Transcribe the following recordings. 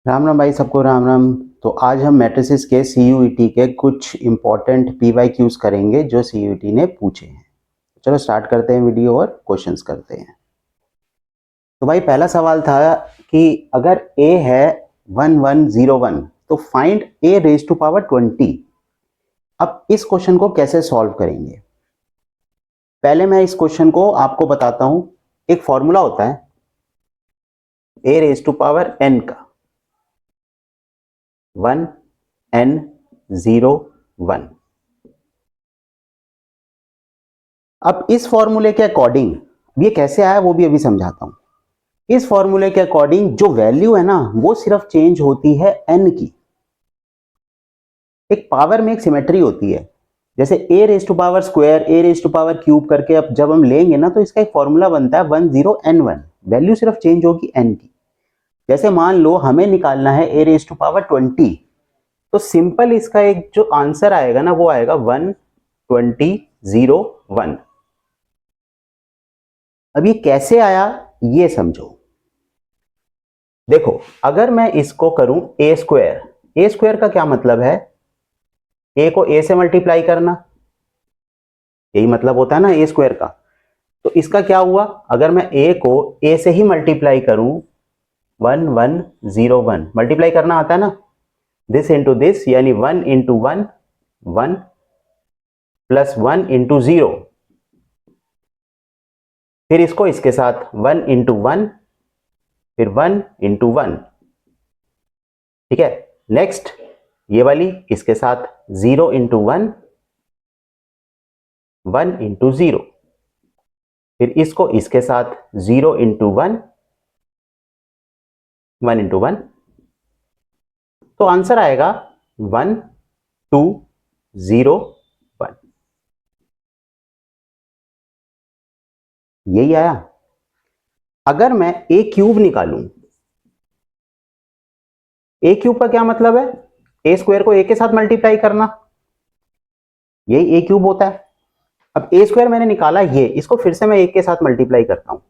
राम राम भाई, सबको राम राम। तो आज हम मैट्रिसेस के सीयूईटी के कुछ इंपॉर्टेंट पीवाईक्यूज करेंगे जो सीयूईटी ने पूछे हैं। चलो स्टार्ट करते हैं वीडियो और क्वेश्चंस करते हैं। तो भाई पहला सवाल था कि अगर a है 1101 तो find a raise to power 20। अब इस क्वेश्चन को कैसे सॉल्व करेंगे, पहले मैं इस क्वेश्चन को आपको बताता हूं। एक फॉर्मूला होता है a raise to power n का, 1n01। अब इस फॉर्मूले के अकॉर्डिंग ये कैसे आया वो भी अभी समझाता हूं। इस फॉर्मूले के अकॉर्डिंग जो वैल्यू है ना वो सिर्फ चेंज होती है n की। एक पावर में एक सिमेट्री होती है, जैसे a raise to power square, a raise to power cube करके अब जब हम लेंगे ना तो इसका एक फॉर्मूला बनता है 10n1। वैल्यू सिर्फ चेंज होगी n की। जैसे मान लो हमें निकालना है a रेज टू पावर 20, तो सिंपल इसका एक जो आंसर आएगा ना वो आएगा 12001। अब ये कैसे आया ये समझो। देखो, अगर मैं इसको करूं ए स्क्वायर, ए स्क्वायर का क्या मतलब है, ए को ए से मल्टीप्लाई करना, यही मतलब होता है ना ए स्क्वायर का। तो इसका क्या हुआ, अगर मैं ए को ए से ही मल्टीप्लाई करूं, 1101 मल्टीप्लाई करना आता है ना, दिस इंटू दिस, यानी 1 इंटू 1 1 प्लस 1 इंटू 0, फिर इसको इसके साथ 1 इंटू 1, फिर 1 इंटू 1। ठीक है, नेक्स्ट ये वाली इसके साथ 0 इंटू 1, 1 इंटू 0, फिर इसको इसके साथ 0 इंटू 1, 1 इंटू 1। तो आंसर आएगा 1201। यही आया। अगर मैं ए क्यूब निकालूं, ए क्यूब का क्या मतलब है, ए स्क्वायर को ए के साथ मल्टीप्लाई करना, यही ए क्यूब होता है। अब ए स्क्वायर मैंने निकाला, ये इसको फिर से मैं ए के साथ मल्टीप्लाई करता हूं,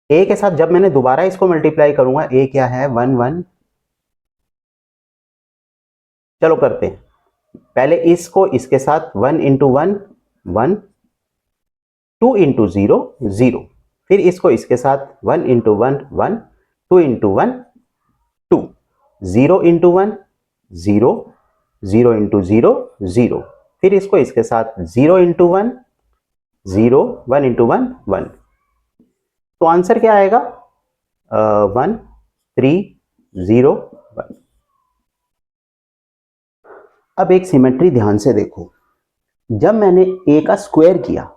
ए के साथ जब मैंने दोबारा इसको मल्टीप्लाई करूंगा, ए क्या है 11। चलो करते हैं, पहले इसको इसके साथ 1 इंटू 1 1, 2 इंटू 0 0, फिर इसको इसके साथ 1 इंटू 1 1, 2 इंटू 1 2, 0 इंटू 1 0, 0 इंटू 0 0, फिर इसको इसके साथ 0 इंटू 1 0, 1 इंटू 1 1। तो आंसर क्या आएगा, 1301। अब एक सिमेट्री ध्यान से देखो, जब मैंने ए का स्क्वायर किया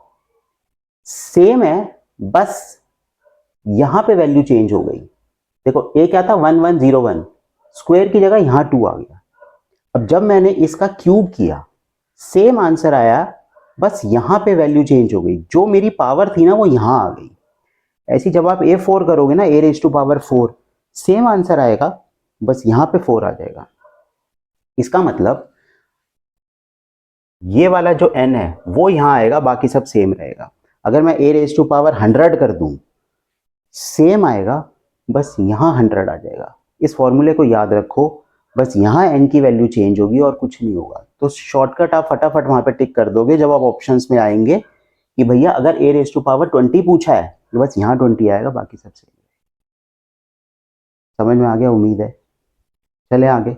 सेम है, बस यहां पे वैल्यू चेंज हो गई। देखो ए क्या था 1101, स्क्वायर की जगह यहां 2 आ गया। अब जब मैंने इसका क्यूब किया सेम आंसर आया, बस यहां पे वैल्यू चेंज हो गई, जो मेरी पावर थी ना वो यहां आ गई। ऐसी जब आप A4 करोगे ना, a raise to power 4, same answer आएगा, बस यहां पे 4 आ जाएगा। इसका मतलब ये वाला जो n है वो यहां आएगा, बाकी सब सेम रहेगा। अगर मैं ए रेज टू पावर 100 कर दूं सेम आएगा, बस यहां 100 आ जाएगा। इस फॉर्मूले को याद रखो, बस यहां n की वैल्यू चेंज होगी और कुछ नहीं होगा। तो शॉर्टकट आप फटाफट वहां पे टिक कर दोगे जब आप ऑप्शंस में आएंगे कि भैया अगर ए रेज टू पावर 20 पूछा है तो बस यहां 20 आएगा, बाकी सब सेम। समझ में आ गया, उम्मीद है। चले आगे।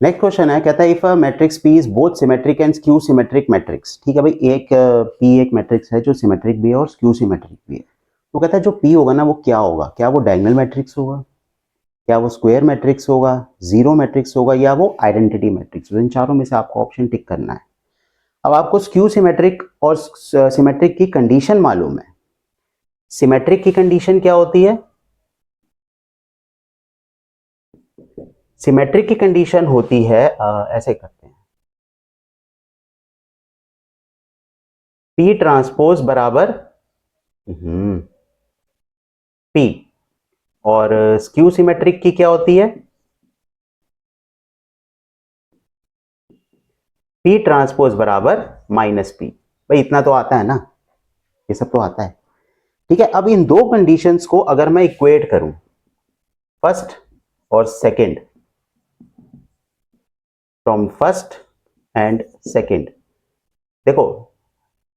नेक्स्ट क्वेश्चन है, कहता है if a matrix P is both symmetric and skew symmetric matrix. ठीक है भाई, एक पी एक मैट्रिक्स है जो सिमेट्रिक भी है और स्क्यू सिमेट्रिक भी है। तो कहता है जो पी होगा ना वो क्या होगा, क्या वो डायगोनल मैट्रिक्स होगा, क्या वो स्क्वायर मैट्रिक्स होगा, जीरो मैट्रिक्स होगा, या वो आइडेंटिटी मैट्रिक्स होगा। इन चारों में से आपको ऑप्शन टिक करना है। अब आपको स्क्यू सिमेट्रिक और सिमेट्रिक की कंडीशन मालूम है। सिमेट्रिक की कंडीशन क्या होती है, सिमेट्रिक की कंडीशन होती है ऐसे करते हैं, पी ट्रांसपोज बराबर पी, और स्क्यू सिमेट्रिक की क्या होती है, पी ट्रांसपोज बराबर माइनस पी। भाई इतना तो आता है ना, ये सब तो आता है। ठीक है, अब इन दो कंडीशंस को अगर मैं इक्वेट करूं, फर्स्ट और second, from first and second, देखो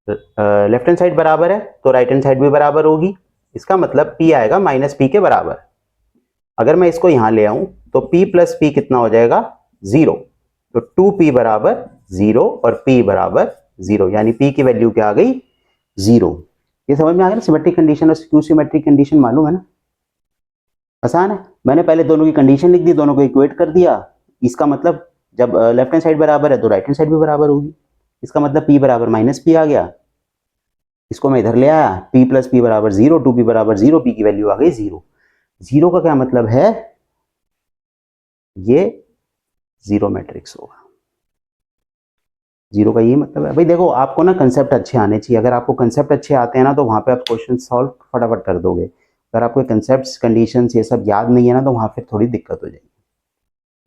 लेफ्ट हैंड साइड बराबर है तो राइट हैंड साइड भी बराबर होगी, इसका मतलब p आएगा माइनस पी के बराबर। अगर मैं इसको यहां ले आऊं तो p प्लस पी कितना हो जाएगा, 0। तो 2p बराबर 0 और p बराबर 0, यानी p की वैल्यू क्या आ गई, 0। ये समझ में आ गया ना, सिमेट्रिक कंडीशन और स्क्यू सिमेट्रिक कंडीशन मालूम है ना, आसान है। मैंने पहले दोनों की कंडीशन लिख दी, दोनों को इक्वेट कर दिया, इसका मतलब जब लेफ्ट हैंड साइड बराबर है तो राइट हैंड साइड भी बराबर होगी, इसका मतलब p बराबर माइनस पी आ गया। इसको मैं इधर ले आया, p प्लस पी बराबर 0, 2p बराबर 0, p की वैल्यू आ गई 0। 0 का क्या मतलब है, ये जीरो मैट्रिक्स होगा। 0 का ये मतलब है भाई, देखो आपको ना कंसेप्ट अच्छे आने चाहिए, अगर आपको कंसेप्ट अच्छे आते हैं ना तो वहां पे आप क्वेश्चन सॉल्व फटाफट कर दोगे। अगर आपको कंसेप्ट कंडीशंस ये सब याद नहीं है ना तो वहां फिर थोड़ी दिक्कत हो जाएगी।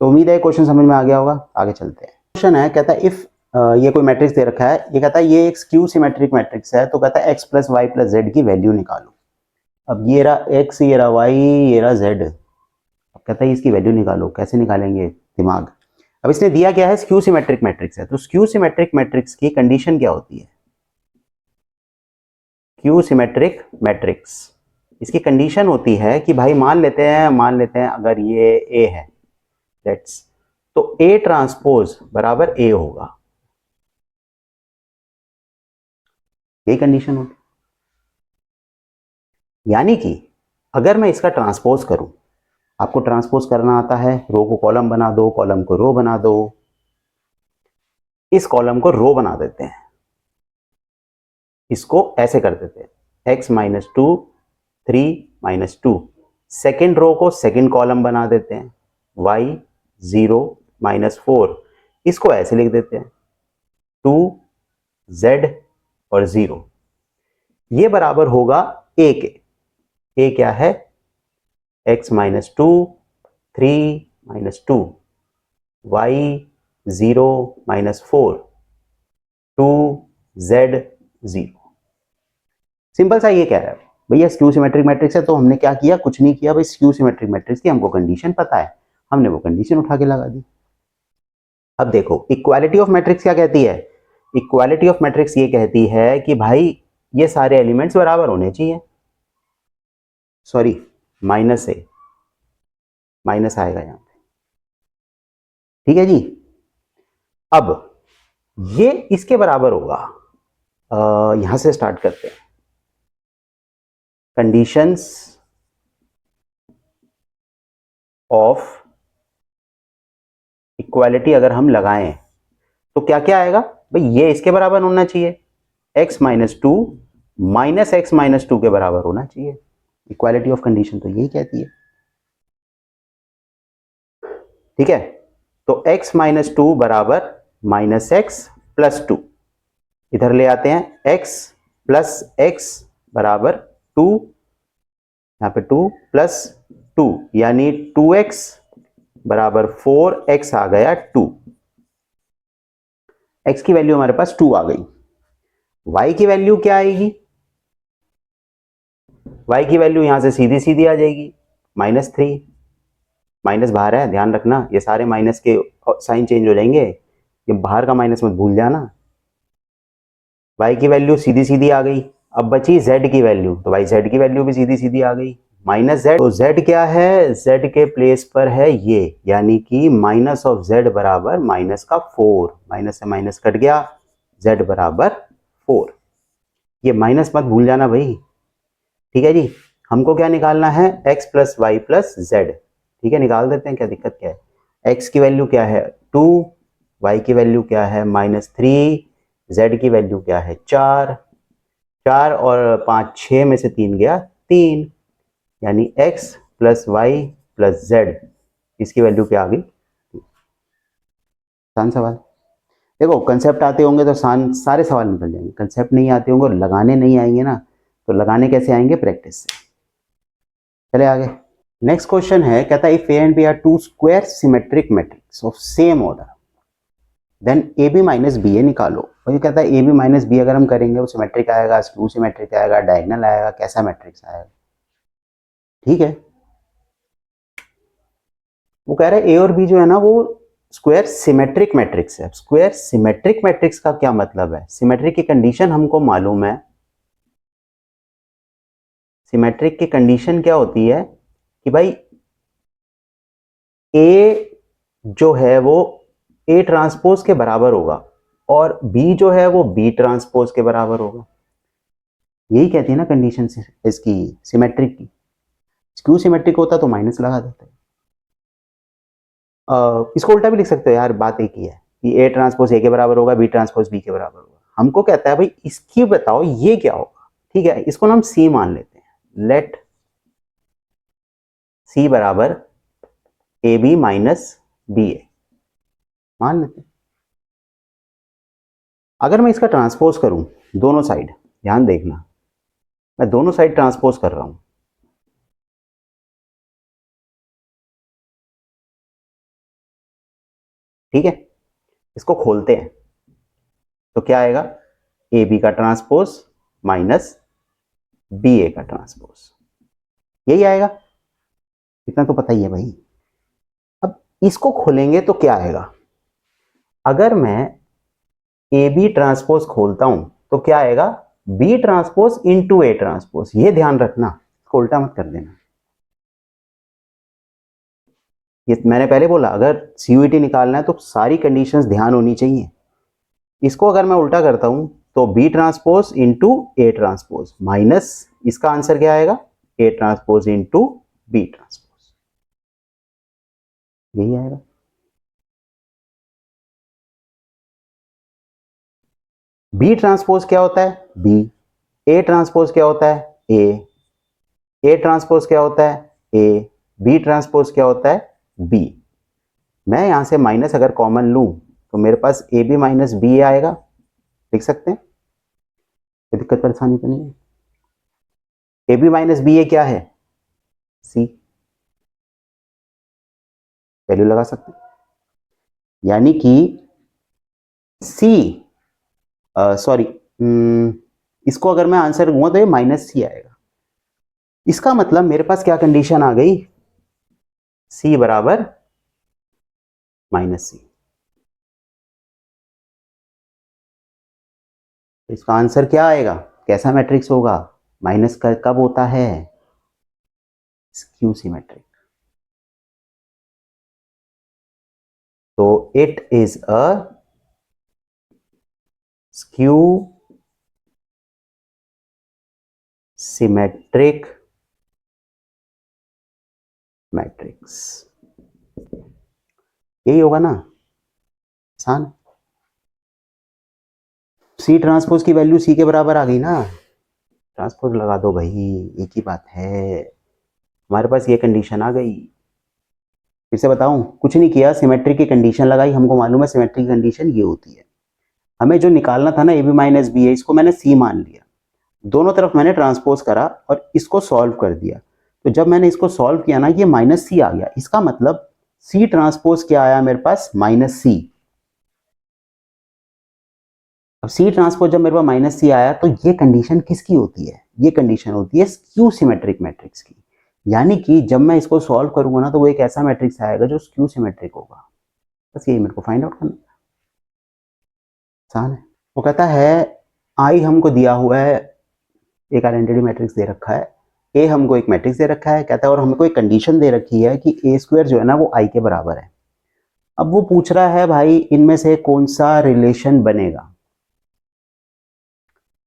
तो उम्मीद है क्वेश्चन समझ में आ गया होगा, आगे चलते हैं। क्वेश्चन है, कहता है इफ ये कोई मैट्रिक्स दे रखा है, ये कहता है ये एक स्क्यू सिमेट्रिक मैट्रिक्स है, तो कहता है x plus Y plus Z की वैल्यू निकालो। अब ये रहा x, ये रहा y, ये रहा z, अब कहता है इसकी वैल्यू निकालो, कैसे निकालेंगे, दिमाग। अब इसने दिया क्या है, स्क्यू सिमेट्रिक मैट्रिक्स है, तो स्क्यू सिमेट्रिक मैट्रिक्स की कंडीशन क्या होती है, स्क्यू सिमेट्रिक मैट्रिक्स, इसकी कंडीशन होती है कि भाई मान लेते हैं अगर ये A है, लेट्स, तो A ट्रांसपोज बराबर A होगा, यही कंडीशन होगी। यानी कि अगर मैं इसका ट्रांसपोज करूं, आपको ट्रांसपोज करना आता है, रो को कॉलम बना दो, कॉलम को रो बना दो, इस कॉलम को रो बना देते हैं, इसको ऐसे कर देते हैं x minus two 3 minus two, second row को सेकेंड कॉलम बना देते हैं y 0 माइनस 4, इसको ऐसे लिख देते हैं 2 z और 0, ये बराबर होगा a के। a क्या है, x minus two 3 minus to, y 0 minus 4, 2 z 0। Simple सा ये कह रहा है भैया स्क्यू सिमेट्रिक मैट्रिक्स है, तो हमने क्या किया, कुछ नहीं किया भाई, स्क्यू सिमेट्रिक मैट्रिक्स की हमको कंडीशन पता है, हमने वो कंडीशन उठा के लगा दी। अब देखो इक्वालिटी ऑफ मैट्रिक्स क्या कहती है, इक्वालिटी ऑफ मैट्रिक्स ये कहती है कि भाई ये सारे एलिमेंट्स बराबर होने चाहिए, सॉरी माइनस है, माइनस आएगा यहां पे, ठीक है जी। अब ये इसके बराबर होगा, यहां से स्टार्ट करते हैं, कंडीशंस ऑफ इक्वालिटी अगर हम लगाएं तो क्या क्या आएगा भाई, ये इसके बराबर होना चाहिए, x minus to minus x minus two के बराबर होना चाहिए, इक्वालिटी ऑफ कंडीशन तो यही कहती है, ठीक है। तो x माइनस टू बराबर माइनस एक्स प्लस टू, इधर ले आते हैं x प्लस एक्स बराबर टू, यहां पे टू प्लस टू, यानी 2x बराबर 4x आ गया 2, x की वैल्यू हमारे पास 2 आ गई। y की वैल्यू क्या आएगी, y की वैल्यू यहां से सीधी सीधी आ जाएगी, -3, माइनस बाहर है ध्यान रखना, ये सारे माइनस के साइन चेंज हो जाएंगे, ये बाहर का माइनस मत भूल जाना। y की वैल्यू सीधी सीधी आ गई, अब बची z की वैल्यू, तो भाई z की वैल्यू भी सीधी सीधी आ गई, माइनस z, तो z क्या है, z के प्लेस पर है ये, यानी कि माइनस ऑफ z बराबर माइनस का 4, माइनस से माइनस कट गया, z बराबर 4, ये माइनस मत भूल जाना भाई, ठीक है जी। हमको क्या निकालना है, x plus Y plus Z, ठीक है निकाल देते हैं, क्या दिक्कत क्या है, x की वैल्यू क्या है 2, y की वैल्यू क्या है -3, z की वैल्यू क्या है 4, 4 और 5 6 में से 3 गया 3, यानी x plus Y plus Z, इसकी वैल्यू क्या आ गई, आसान सवाल। देखो कंसेप्ट आते होंगे तो सारे सवाल निकल जाएंगे, कंसेप्ट नहीं आते होंगे और लगाने नहीं आएंगे ना, तो लगाने कैसे आएंगे, प्रैक्टिस से। चले आगे, नेक्स्ट क्वेश्चन है, कहता है if A and B are two square symmetric matrix of same order, then A B minus B A निकालो। और ये कहता है ए बी माइनस बी अगर हम करेंगे वो सिमेट्रिक आएगा, स्क्यू सिमेट्रिक आएगा, डायगोनल आएगा, कैसा मैट्रिक्स आएगा? ठीक है, वो कह रहा है ए और बी जो है ना वो स्क्वायर सिमेट्रिक मैट्रिक्स है। स्क्वायर सिमेट्रिक मैट्रिक्स का क्या मतलब है? सिमेट्रिक की कंडीशन हमको मालूम है। सिमेट्रिक की कंडीशन क्या होती है कि भाई ए जो है वो ए ट्रांसपोज के बराबर होगा और बी जो है वो बी ट्रांसपोज के बराबर होगा। यही कहती है ना कंडीशन इसकी सिमेट्रिक की। स्क्यू सिमेट्रिक होता तो माइनस लगा देते। इसको उल्टा भी लिख सकते हो यार, बात एक ही है कि ए ट्रांसपोज ए के बराबर होगा, बी ट्रांसपोज बी के बराबर होगा। हमको कहता है भाई इसकी बताओ ये क्या होगा। ठीक है, इसको ना हम सी मान लेते हैं। लेट सी बराबर ए बी माइनस बी ए मान लेते हैं। अगर मैं इसका ट्रांसपोज करूं दोनों साइड, ध्यान देखना मैं दोनों साइड ट्रांसपोज कर रहा हूं। ठीक है, इसको खोलते हैं तो क्या आएगा? ए बी का ट्रांसपोज माइनस बी ए का ट्रांसपोज, यही आएगा। इतना तो पता ही है भाई। अब इसको खोलेंगे तो क्या आएगा? अगर मैं ए बी ट्रांसपोज खोलता हूं तो क्या आएगा? B transpose into A transpose. ये ध्यान रखना, इसको उल्टा मत कर देना। ये मैंने पहले बोला अगर सीयूईटी निकालना है तो सारी कंडीशंस ध्यान होनी चाहिए। इसको अगर मैं उल्टा करता हूं तो B transpose into A transpose minus इसका आंसर क्या आएगा? A transpose into B transpose, यही आएगा। बी ट्रांसपोज क्या होता है? बी। ए ट्रांसपोज क्या होता है? ए ट्रांसपोज क्या होता है? ए। बी ट्रांसपोज क्या होता है? बी। मैं यहां से माइनस अगर कॉमन लूं तो मेरे पास ए बी माइनस बी आएगा, लिख सकते हैं, कोई दिक्कत परेशानी तो नहीं है। ए बी माइनस बी ए क्या है? सी, वैल्यू लगा सकते हैं। यानी कि सी, सॉरी, इसको अगर मैं आंसर दूंगा तो ये माइनस सी आएगा। इसका मतलब मेरे पास क्या कंडीशन आ गई? सी बराबर माइनस सी। इसका आंसर क्या आएगा? कैसा मैट्रिक्स होगा? माइनस का कब होता है? Skew symmetric. तो it is a skew symmetric matrix. यही होगा ना, आसान। सी ट्रांसपोज की वैल्यू सी के बराबर आ गई ना, ट्रांसपोज लगा दो भाई, एक ही बात है। हमारे पास ये कंडीशन आ गई। फिर से बताऊं, कुछ नहीं किया, सिमेट्रिक की कंडीशन लगाई। हमको मालूम है सिमेट्रिक की कंडीशन ये होती है। हमें जो निकालना था ना ए बी माइनस बी है, इसको मैंने सी मान लिया। दोनों तरफ मैंने ट्रांसपोज करा और इसको सॉल्व कर दिया। तो जब मैंने इसको सॉल्व किया ना, ये माइनस सी आ गया। इसका मतलब सी ट्रांसपोज क्या आया मेरे पास? माइनस सी। अब सी ट्रांसपोज जब मेरे पास माइनस सी आया तो ये कंडीशन किसकी होती है? ये कंडीशन होती है स्क्यू सिमेट्रिक मैट्रिक्स की। यानी कि जब मैं इसको सॉल्व करूंगा ना तो वो एक ऐसा मैट्रिक्स आएगा जो स्क्यू सिमेट्रिक होगा। बस यही मेरे को फाइंड आउट करना आसान है। वो कहता है आई हमको दिया हुआ है, एक आइडेंटिटी मैट्रिक्स दे रखा है, ए हमको एक मैट्रिक्स दे रखा है, कहता है और हमको एक कंडीशन दे रखी है कि ए स्क्वायर जो है ना वो आई के बराबर है। अब वो पूछ रहा है भाई इनमें से कौन सा रिलेशन बनेगा।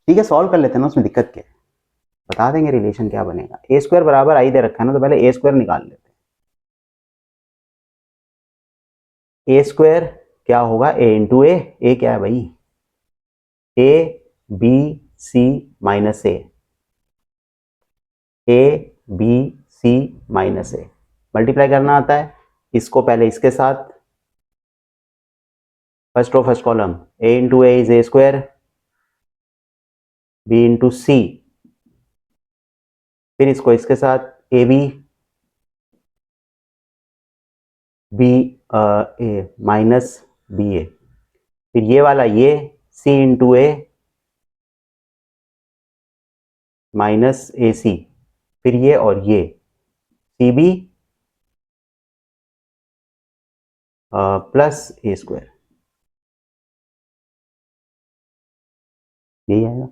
ठीक है, सॉल्व कर लेते हैं ना, उसमें दिक्कत क्या है, बता देंगे रिलेशन क्या बनेगा। ए स्क्वायर बराबर आई दे रखा है ना, तो पहले ए स्क्वायर निकाल लेते हैं। ए स्क्वायर क्या होगा? ए इंटू ए क्या है भाई? A B C minus A B C minus A. Multiply करना आता है, इसको पहले इसके साथ, first row first column, A into A is A square, B into C, फिर इसको इसके साथ A B, B A minus B A, फिर ये वाला ये सी इंटू ए माइनस ए सी, फिर ये और ये सी बी प्लस ए स्क्वायर, यही आएगा।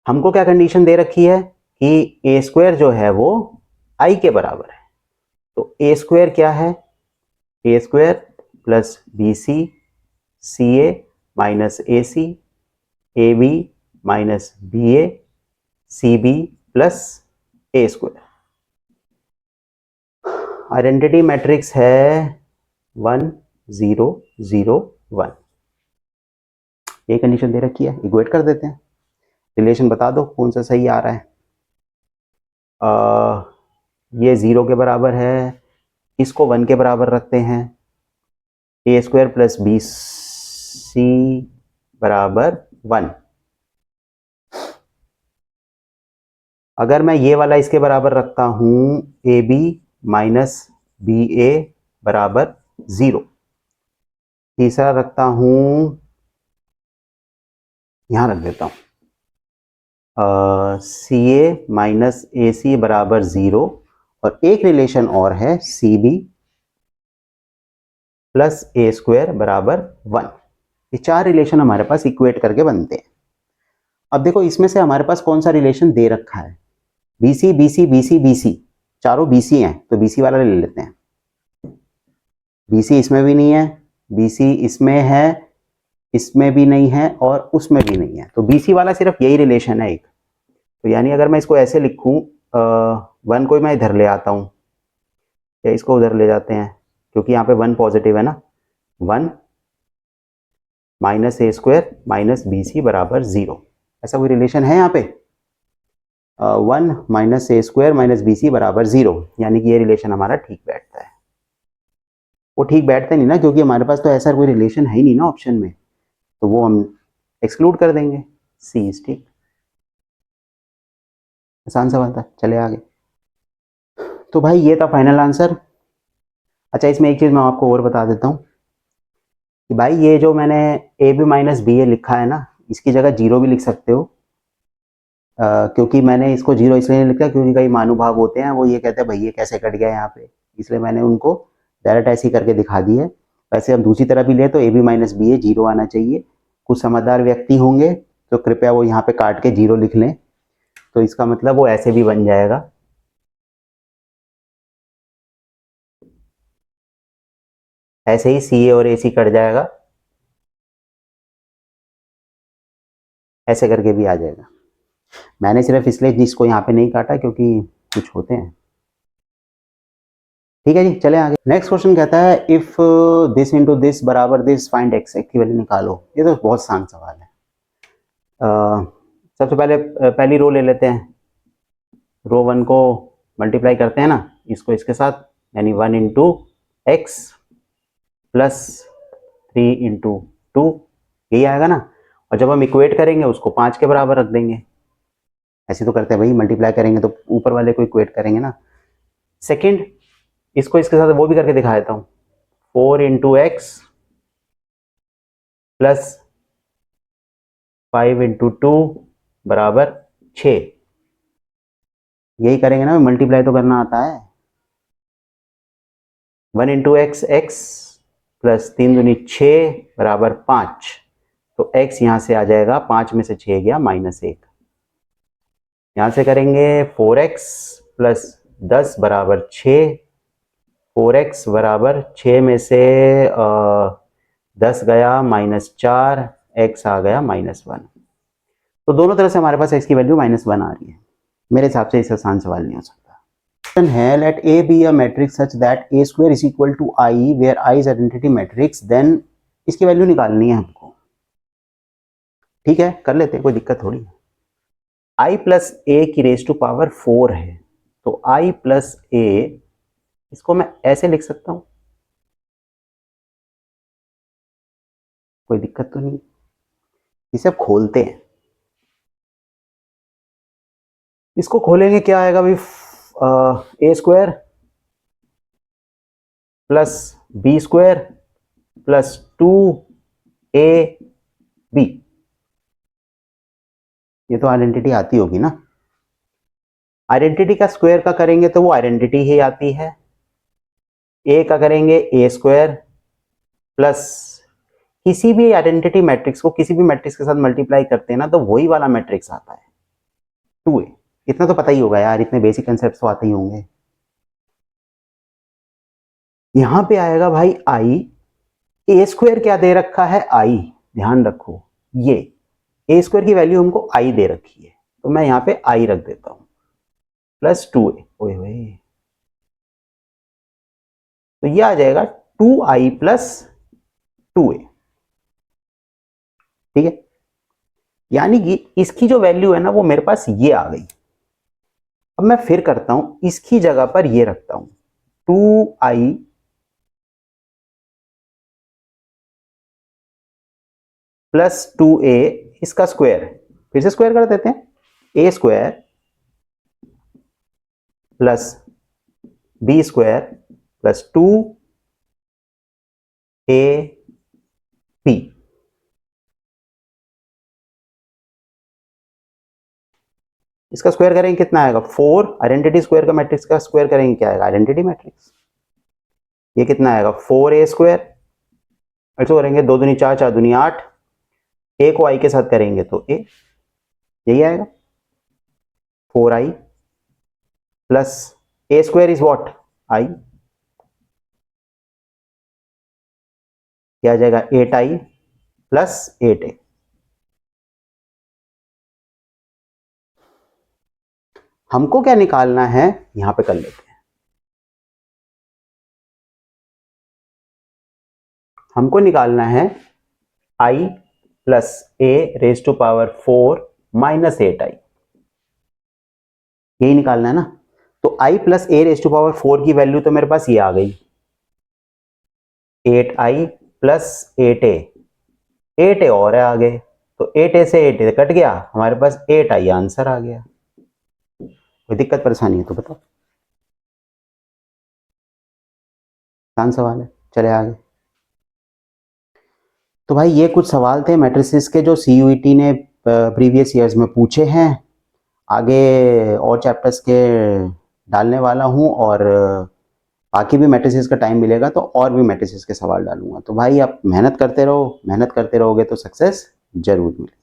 हमको क्या कंडीशन दे रखी है कि ए स्क्वायर जो है वो आई के बराबर है, तो ए स्क्वायर क्या है, A square plus B C C A minus A C A B minus B A C B plus A square. Identity matrix है 1 0 0 1, ये कंडीशन दे रखी है। इक्वेट कर देते हैं, रिलेशन बता दो कौन सा सही आ रहा है। ये 0 के बराबर है, इसको 1 के बराबर रखते हैं, ए स्क्वायर प्लस बी सी बराबर 1। अगर मैं ये वाला इसके बराबर रखता हूं ए बी माइनस बी ए बराबर 0, तीसरा रखता हूं, यहां रख देता हूं सी ए माइनस ए सी बराबर 0, और एक रिलेशन और है सी बी प्लस ए स्क्वायर बराबर 1। ये 4 रिलेशन हमारे पास इक्वेट करके बनते हैं। अब देखो इसमें से हमारे पास कौन सा रिलेशन दे रखा है, B C B C B C B C, चारों बी सी हैं, तो बी सी वाला ले लेते हैं। बी सी इसमें भी नहीं है, बी सी इसमें है, इसमें भी नहीं है और उसमें भी नहीं है, तो बी सी वाला सिर्फ यही रिलेशन है एक। तो यानी अगर मैं इसको ऐसे लिखूं, 1 को मैं इधर ले आता हूं या इसको उधर ले जाते हैं, क्योंकि यहाँ पे 1 पॉजिटिव है ना, 1 माइनस ए स्क्वायर माइनस बी सी बराबर 0, ऐसा कोई रिलेशन है यहाँ पे, 1 माइनस ए स्क्वायर माइनस बी सी बराबर 0, यानी कि ये रिलेशन हमारा ठीक बैठता है। वो ठीक बैठता नहीं ना, क्योंकि हमारे पास तो ऐसा कोई रिलेशन है ही नहीं ना ऑप्शन में, तो वो हम एक्सक्लूड कर देंगे। सी इज ठीक, आसान सवाल था, चले आगे। तो भाई ये था फाइनल आंसर। अच्छा इसमें एक चीज़ मैं आपको और बता देता हूँ कि भाई ये जो मैंने ए बी माइनस बी ए लिखा है ना, इसकी जगह 0 भी लिख सकते हो, क्योंकि मैंने इसको 0 इसलिए नहीं लिखा क्योंकि कई महानुभाव होते हैं वो ये कहते हैं भाई ये कैसे कट गया यहाँ पे, इसलिए मैंने उनको डायरेक्ट ऐसे ही करके दिखा दी है। वैसे हम दूसरी तरह भी ले तो ए बी माइनस बी ए 0 आना चाहिए। कुछ समझदार व्यक्ति होंगे तो कृपया वो यहाँ पे काट के 0 लिख लें, तो इसका मतलब वो ऐसे भी बन जाएगा। ऐसे ही सी ए और ए सी कट जाएगा, ऐसे करके भी आ जाएगा। मैंने सिर्फ इसलिए जिसको यहाँ पे नहीं काटा क्योंकि कुछ होते हैं। ठीक है जी, चले आगे। नेक्स्ट क्वेश्चन कहता है इफ दिस इंटू दिस बराबर दिस फाइंड एक्स, की वैल्यू निकालो। ये तो बहुत आसान सवाल है। सबसे पहले पहली रो ले लेते हैं, रो 1 को मल्टीप्लाई करते हैं ना इसको इसके साथ, यानी 1 इंटू एक्स प्लस 3 इंटू 2, यही आएगा ना। और जब हम इक्वेट करेंगे उसको 5 के बराबर रख देंगे, ऐसे तो करते हैं भाई, मल्टीप्लाई करेंगे तो ऊपर वाले को इक्वेट करेंगे ना। सेकंड, इसको इसके साथ वो भी करके दिखा देता हूँ, 4 इंटू एक्स प्लस 5 इंटू 2 बराबर 6, यही करेंगे ना, मल्टीप्लाई तो करना आता है। 1 इंटू एक्स एक्स प्लस 3 दूनी 6 बराबर 5, तो x यहाँ से आ जाएगा, 5 में से 6 गया -1। यहाँ से करेंगे 4x प्लस 10 बराबर 6, 4x बराबर 6 में से 10 गया -4, x आ गया -1। तो दोनों तरह से हमारे पास x की वैल्यू -1 आ रही है। मेरे हिसाब से इससे आसान सवाल नहीं हो सकता। क्वेश्चन है let A be a matrix such that A square is equal to I where I is identity matrix, then इसकी वैल्यू निकालनी है हमको। ठीक है, कर लेते हैं, कोई दिक्कत थोड़ी है। I प्लस ए की रेज टू पावर 4 है, तो I प्लस ए, इसको मैं ऐसे लिख सकता हूं, कोई दिक्कत तो नहीं। इसे अब खोलते हैं, इसको खोलेंगे क्या आएगा भाई, A square plus B square plus 2ab, ये तो आइडेंटिटी आती होगी ना। आइडेंटिटी का स्क्वायर का करेंगे तो वो आइडेंटिटी ही आती है। ए का करेंगे ए स्क्वायर प्लस किसी भी आइडेंटिटी मैट्रिक्स को किसी भी मैट्रिक्स के साथ मल्टीप्लाई करते हैं ना तो वही वाला मैट्रिक्स आता है 2a। इतना तो पता ही होगा यार, इतने बेसिक कंसेप्ट तो आते ही होंगे। यहां पे आएगा भाई आई, ए स्क्वायर क्या दे रखा है आई, ध्यान रखो ये ए स्क्वायर की वैल्यू हमको आई दे रखी है, तो मैं यहां पे आई रख देता हूं प्लस 2a। ओए होए, तो ये आ जाएगा 2i प्लस 2a, ठीक है। यानी कि इसकी जो वैल्यू है ना वो मेरे पास ये आ गई। अब मैं फिर करता हूं, इसकी जगह पर ये रखता हूं 2i प्लस 2a, इसका स्क्वायर फिर से स्क्वायर कर देते हैं, A square plus B square plus 2ab। इसका स्क्वायर करेंगे कितना आएगा 4, आइडेंटिटी स्क्वायर का मैट्रिक्स का स्क्वायर करेंगे क्या आएगा आइडेंटिटी मैट्रिक्स, ये कितना आएगा 4a स्क्वायर, ऐसे करेंगे 2 दूनी 4, 4 दूनी 8, ए को आई के साथ करेंगे तो ए, यही आएगा 4i plus A square is what I, क्या आ जाएगा 8i प्लस 8a। हमको क्या निकालना है यहां पे कर लेते हैं, हमको निकालना है i plus a raise to power 4 minus 8i, यही निकालना है ना। तो i plus a raise to power 4 की वैल्यू तो मेरे पास ये आ गई 8i प्लस 8a, 8a और है आगे, तो 8a से 8a कट गया, हमारे पास 8i आंसर आ गया। कोई दिक्कत परेशानी है तो बताओ, आसान सवाल है, चले आगे। तो भाई ये कुछ सवाल थे मैट्रिसेस के जो सीयूईटी ने प्रीवियस ईयर्स में पूछे हैं। आगे और चैप्टर्स के डालने वाला हूँ, और बाकी भी मैट्रिसेस का टाइम मिलेगा तो और भी मैट्रिसेस के सवाल डालूंगा। तो भाई आप मेहनत करते रहो, मेहनत करते रहोगे तो सक्सेस जरूर मिलेगी।